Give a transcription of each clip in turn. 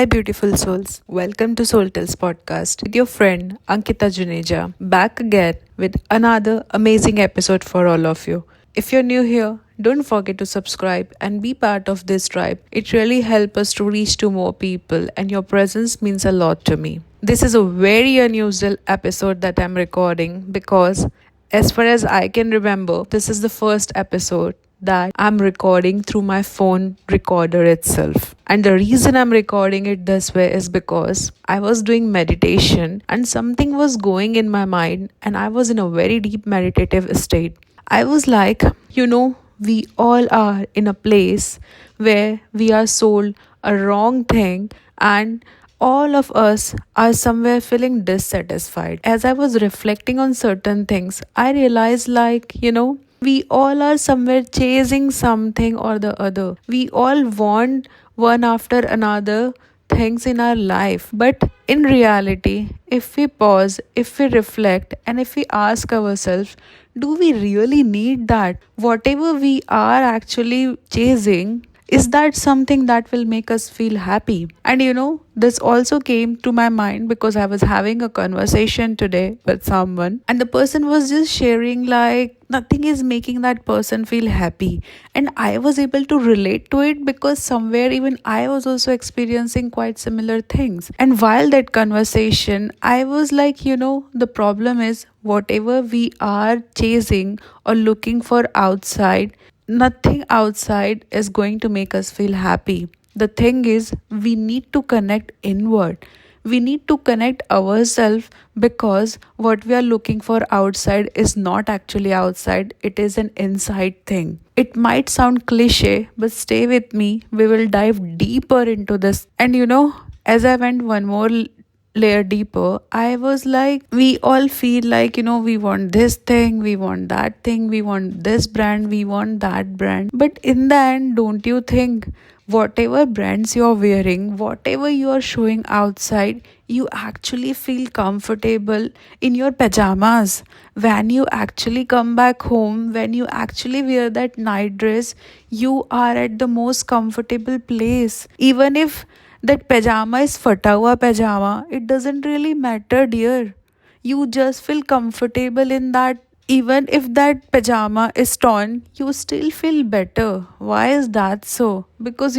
Hi, beautiful souls. Welcome to Soul Tales podcast with your friend Ankita Juneja, back again with another amazing episode for all of you. If you're new here, don't forget to subscribe and be part of this tribe. It really helps us to reach to more people, and your presence means a lot to me. This is a very unusual episode that I'm recording because, as far as I can remember, this is the first episode that I'm recording through my phone recorder itself. And the reason I'm recording it this way is because I was doing meditation and something was going in my mind, and I was in a very deep meditative state. I was like, we all are in a place where we are sold a wrong thing, and all of us are somewhere feeling dissatisfied. As I was reflecting on certain things, I realized, we all are somewhere chasing something or the other. We all want one after another things in our life. But in reality, if we pause, if we reflect, and if we ask ourselves, do we really need that? Whatever we are actually chasing, is that something that will make us feel happy? And this also came to my mind because I was having a conversation today with someone, and the person was just sharing like nothing is making that person feel happy. And I was able to relate to it because somewhere even I was also experiencing quite similar things. And while that conversation, I was like, the problem is whatever we are chasing or looking for outside, nothing outside is going to make us feel happy. The thing is, we need to connect inward. We need to connect ourselves because what we are looking for outside is not actually outside, it is an inside thing. It might sound cliche, but stay with me. We will dive deeper into this. And as I went one more layer deeper, I was like, we all feel like, we want this thing, we want that thing, we want this brand, we want that brand. But in the end, don't you think whatever brands you're wearing, whatever you are showing outside, you actually feel comfortable in your pajamas? When you actually come back home, when you actually wear that night dress, you are at the most comfortable place. Even if that pajama is fata hua pajama, it doesn't really matter, dear. You just feel comfortable in that. Even if that pajama is torn, you still feel better. Why is that so? Because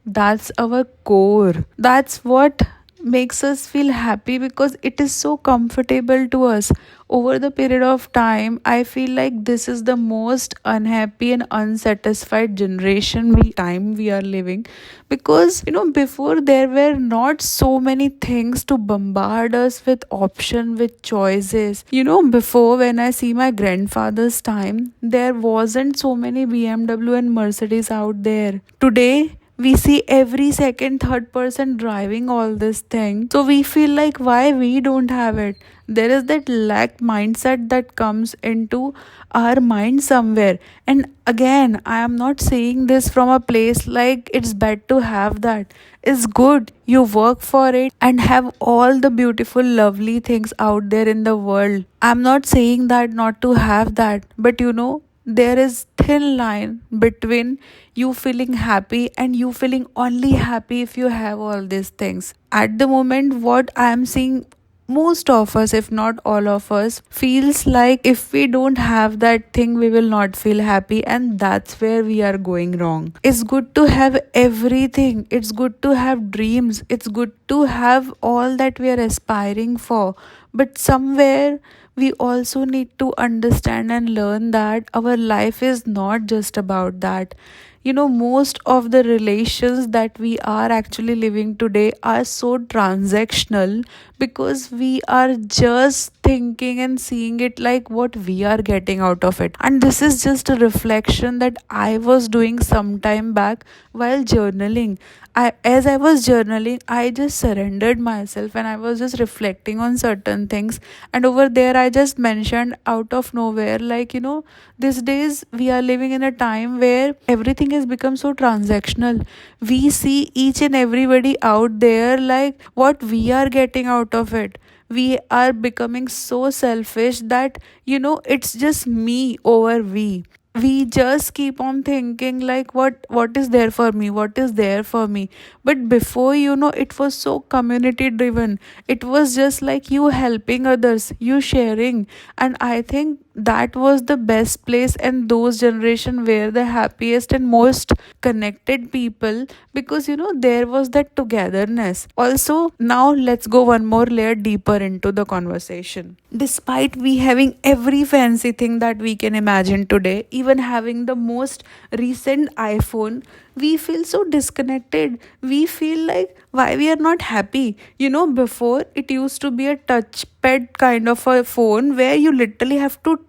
that's our core. That's what makes us feel happy because it is so comfortable to us. Over the period of time, I feel like this is the most unhappy and unsatisfied generation we are living, because before there were not so many things to bombard us with option, with choices. Before, when I see my grandfather's time, there wasn't so many BMW and Mercedes out there. Today we see every second third person driving all this thing, so we feel like why we don't have it. There is that lack mindset that comes into our mind somewhere. And again, I am not saying this from a place like it's bad to have that. It's good, you work for it and have all the beautiful lovely things out there in the world. I'm not saying that not to have that, but there is thin line between you feeling happy and you feeling only happy if you have all these things. At the moment, what I am seeing, most of us, if not all of us, feels like if we don't have that thing, we will not feel happy, and that's where we are going wrong. It's good to have everything, it's good to have dreams, it's good to have all that we are aspiring for, but somewhere we also need to understand and learn that our life is not just about that. Most of the relations that we are actually living today are so transactional because we are just thinking and seeing it like what we are getting out of it. And this is just a reflection that I was doing some time back while journaling. As I was journaling, I just surrendered myself and I was just reflecting on certain things. And over there, I just mentioned out of nowhere, these days we are living in a time where everything has become so transactional. We see each and everybody out there like what we are getting out of it. We are becoming so selfish that it's just me over we. we just keep on thinking like what is there for me, what is there for me. But before, it was so community driven. It was just like you helping others, you sharing. And I think that was the best place, and those generation were the happiest and most connected people, because there was that togetherness. Also, now let's go one more layer deeper into the conversation. Despite we having every fancy thing that we can imagine today, even having the most recent iPhone, we feel so disconnected. We feel like why we are not happy. Before it used to be a touchpad kind of a phone where you literally have to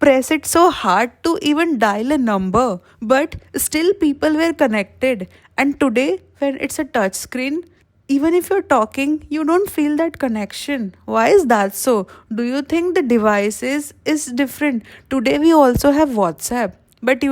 press it so hard to even dial a number, but still people were connected. And today, when it's a touch screen, even if you're talking, you don't feel that connection. Why is that so? Do you think the devices is different? Today we also have WhatsApp. But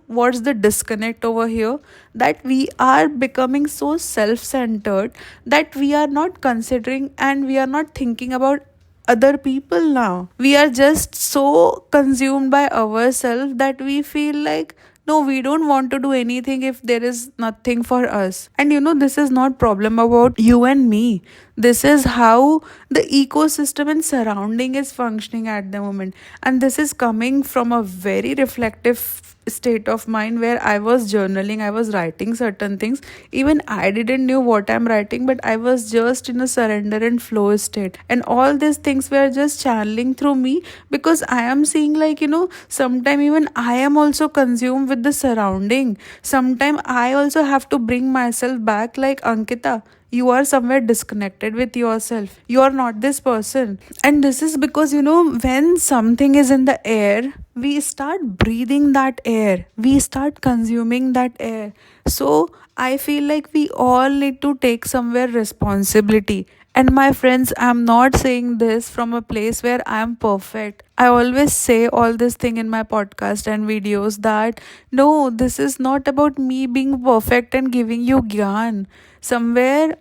what's the disconnect over here? That we are becoming so self centered that we are not considering and we are not thinking about other people now. We are just so consumed by ourselves that we feel like no, we don't want to do anything if there is nothing for us. And this is not problem about you and me. This is how the ecosystem and surrounding is functioning at the moment. And this is coming from a very reflective state of mind where I was journaling, I was writing certain things. Even I didn't know what I'm writing, but I was just in a surrender and flow state. And all these things were just channeling through me, because I am seeing like, sometime even I am also consumed with the surrounding. Sometime I also have to bring myself back like Ankita. You are somewhere disconnected with yourself. You are not this person. And this is because, when something is in the air, we start breathing that air, we start consuming that air. So I feel like we all need to take somewhere responsibility. And my friends, I'm not saying this from a place where I'm perfect. I always say all this thing in my podcast and videos that no, this is not about me being perfect and giving you gyan. Somewhere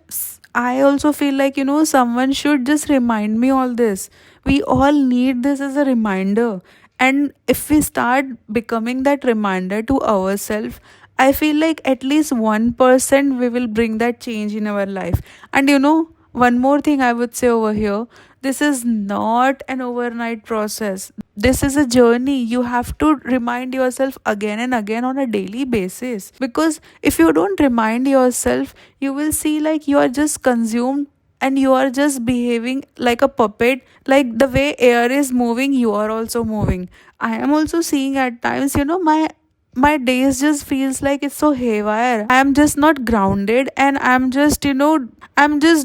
I also feel like, someone should just remind me all this. We all need this as a reminder. And if we start becoming that reminder to ourselves, I feel like at least 1% we will bring that change in our life. And one more thing I would say over here, this is not an overnight process. This is a journey. You have to remind yourself again and again on a daily basis. Because if you don't remind yourself, you will see like you are just consumed and you are just behaving like a puppet. Like the way air is moving, you are also moving. I am also seeing at times, my days just feels like it's so haywire. I am just not grounded, and I'm just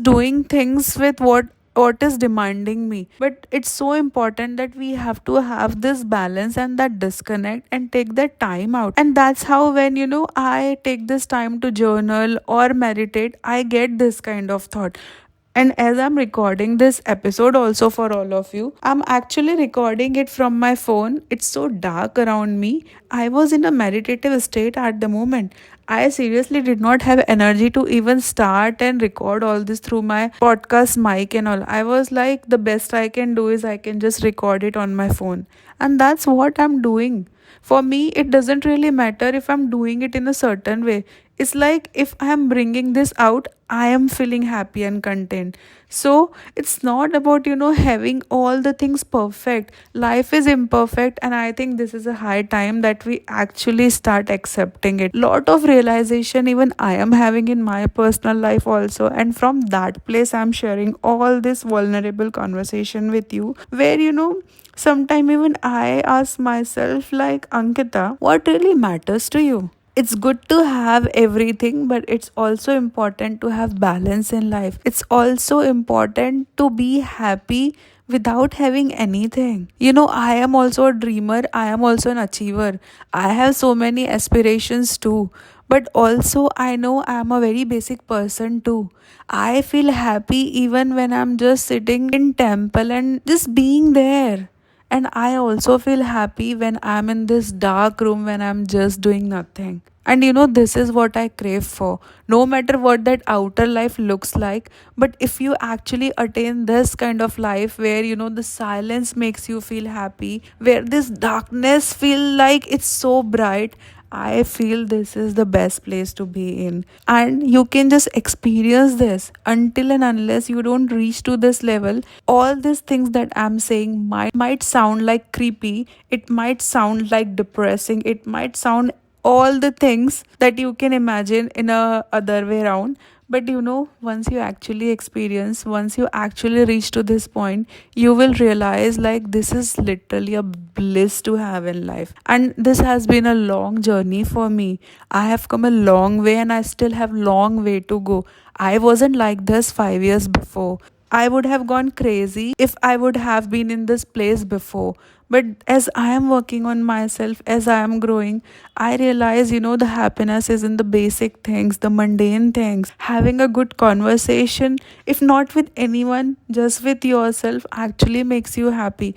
doing things with what is demanding me. But it's so important that we have to have this balance and that disconnect and take that time out. And that's how, when I take this time to journal or meditate, I get this kind of thought. And as I'm recording this episode also for all of you, I'm actually recording it from my phone. It's so dark around me. I was in a meditative state at the moment. I seriously did not have energy to even start and record all this through my podcast mic and all. I was like, the best I can do is I can just record it on my phone. And that's what I'm doing. For me, it doesn't really matter if I'm doing it in a certain way. It's like if I'm bringing this out, I am feeling happy and content. So it's not about, having all the things perfect. Life is imperfect, and I think this is a high time that we actually start accepting it. Lot of realization even I am having in my personal life also. And from that place, I'm sharing all this vulnerable conversation with you, where, sometime even I ask myself, like, Ankita, what really matters to you? It's good to have everything, but it's also important to have balance in life. It's also important to be happy without having anything. I am also a dreamer, I am also an achiever. I have so many aspirations too. But also, I know I am a very basic person too. I feel happy even when I'm just sitting in temple and just being there. And I also feel happy when I'm in this dark room when I'm just doing nothing. And this is what I crave for. No matter what that outer life looks like, but if you actually attain this kind of life where the silence makes you feel happy, where this darkness feel like it's so bright, I feel this is the best place to be in. And you can just experience this until and unless you don't reach to this level. All these things that I'm saying might sound like creepy, it might sound like depressing, it might sound all the things that you can imagine in a other way around. But once you actually experience, once you actually reach to this point, you will realize like this is literally a bliss to have in life. And this has been a long journey for me. I have come a long way and I still have long way to go. I wasn't like this 5 years before. I would have gone crazy if I would have been in this place before. But as I am working on myself, as I am growing, I realize, the happiness is in the basic things, the mundane things. Having a good conversation, if not with anyone, just with yourself, actually makes you happy.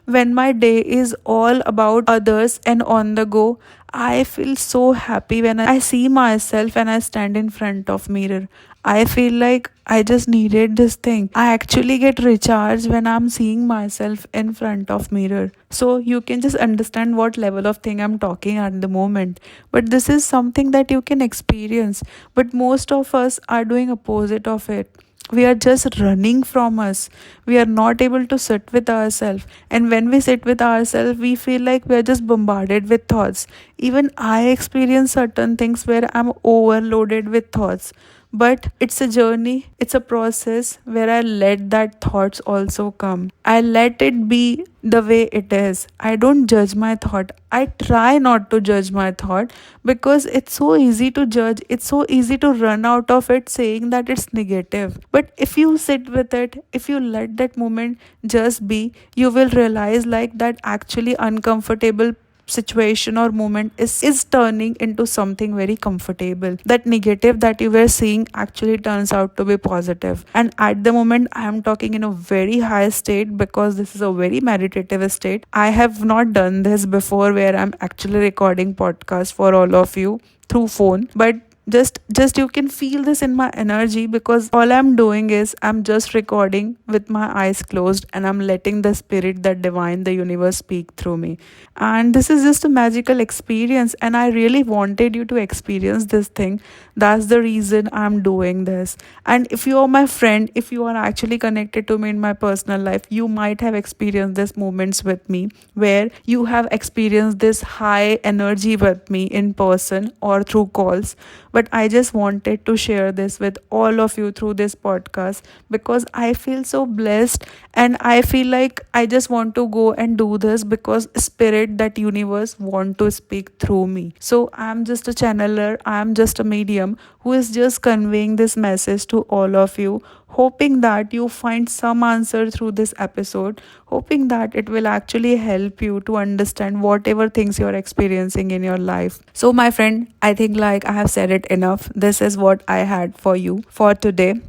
When my day is all about others and on the go, I feel so happy when I see myself and I stand in front of mirror. I feel like I just needed this thing. I actually get recharged when I'm seeing myself in front of mirror. So you can just understand what level of thing I'm talking at the moment. But this is something that you can experience. But most of us are doing opposite of it. We are just running from us. We are not able to sit with ourselves. And when we sit with ourselves, we feel like we are just bombarded with thoughts. Even I experience certain things where I'm overloaded with thoughts. But it's a journey, it's a process where I let that thoughts also come. I let it be the way it is. I don't judge my thought. I try not to judge my thought because it's so easy to judge. It's so easy to run out of it saying that it's negative. But if you sit with it, if you let that moment just be, you will realize like that actually uncomfortable situation or moment is turning into something very comfortable. That negative that you were seeing actually turns out to be positive. And at the moment I am talking in a very high state because this is a very meditative state. I have not done this before where I'm actually recording podcast for all of you through phone, but just you can feel this in my energy because all I'm doing is I'm just recording with my eyes closed and I'm letting the spirit, that divine, the universe speak through me. And this is just a magical experience and I really wanted you to experience this thing. That's the reason I'm doing this. And if you are my friend, if you are actually connected to me in my personal life, you might have experienced these moments with me where you have experienced this high energy with me in person or through calls. But I just wanted to share this with all of you through this podcast because I feel so blessed and I feel like I just want to go and do this because spirit, that universe want to speak through me. So I'm just a channeler, I'm just a medium who is just conveying this message to all of you, hoping that you find some answer through this episode, hoping that it will actually help you to understand whatever things you're experiencing in your life. So, my friend, I think like I have said it enough. This is what I had for you for today.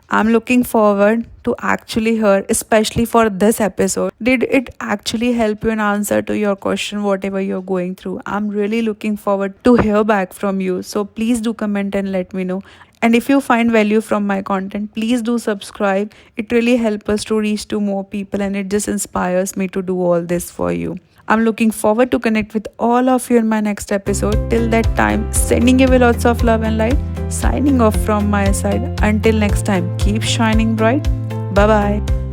I'm looking forward to actually hear, especially for this episode. Did it actually help you in answer to your question, whatever you're going through? I'm really looking forward to hear back from you. So please do comment and let me know. And if you find value from my content, please do subscribe. It really helps us to reach to more people and it just inspires me to do all this for you. I'm looking forward to connect with all of you in my next episode. Till that time, sending you lots of love and light. Signing off from my side. Until next time, keep shining bright. Bye bye.